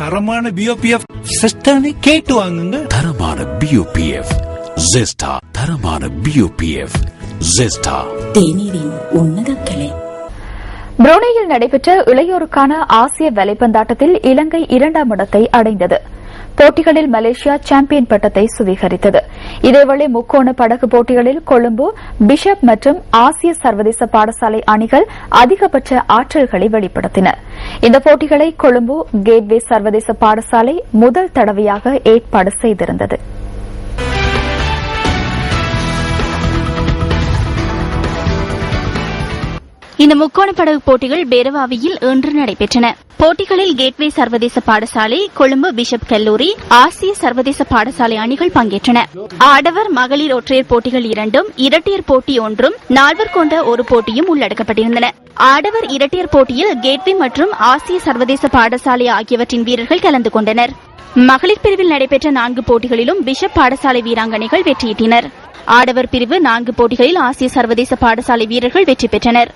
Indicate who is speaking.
Speaker 1: தரமான பிஓபிஎஃப் சிஸ்டர்னே கேட்டு வாங்குங்க.
Speaker 2: தரமான பிஓபிஎஃப் ஜெஸ்டா. தரமான பிஓபிஎஃப் ஜெஸ்டா.
Speaker 3: தேநீரின் உன்னத கிளை.
Speaker 4: புரூனேயில் நடைபெற்ற இளையோருக்கான ஆசிய வேலைப்பந்தாட்டத்தில் இலங்கை 2ஆம் இடத்தை அடைந்தது. போட்டிகளில் மலேசியா சாம்பியன் பட்டத்தை சுவீகரித்தது. இதேவேளை முக்கோண படகு போட்டிகளில் கொழும்பு, பிஷப் மற்றும் ஆசிய சர்வதேச பாடசாலை அணிகள் அதிகபட்ச ஆற்றல்களை வெளிப்படுத்தின. இந்த போட்டிகளை கொழும்பு கேட்வே சர்வதேச பாடசாலை முதல் தடவையாக ஏற்பாடு செய்திருந்தது.
Speaker 5: இந்த முக்கோண படகு போட்டிகள் பேரவாவியில் இன்று நடைபெற்றன. போட்டிகளில் கேட்வே சர்வதேச பாடசாலை, கொழும்பு பிஷப் கல்லூரி, ஆசிய சர்வதேச பாடசாலை அணிகள் பங்கேற்றன. ஆடவர், மகளிர் ஒற்றையர் போட்டிகள் 2ம், இரட்டையர் போட்டி 1ம், 4 கொண்ட ஒரு போட்டியும் உள்ளடக்கப்பட்டிருந்தன. ஆடவர் இரட்டையர் போட்டியில் கேட்வே மற்றும் ஆசிய சர்வதேச பாடசாலை ஆகியவற்றின் வீரர்கள் கலந்து கொண்டனர். மகளிர் பிரிவில் நடைபெற்ற 4 போட்டிகளிலும் பிஷப் பாடசாலை வீராங்கனைகள் வெற்றியீட்டினர். ஆடவர் பிரிவு 4 போட்டிகளில் ஆசிய சர்வதேச பாடசாலை வீரர்கள் வெற்றி பெற்றனர்.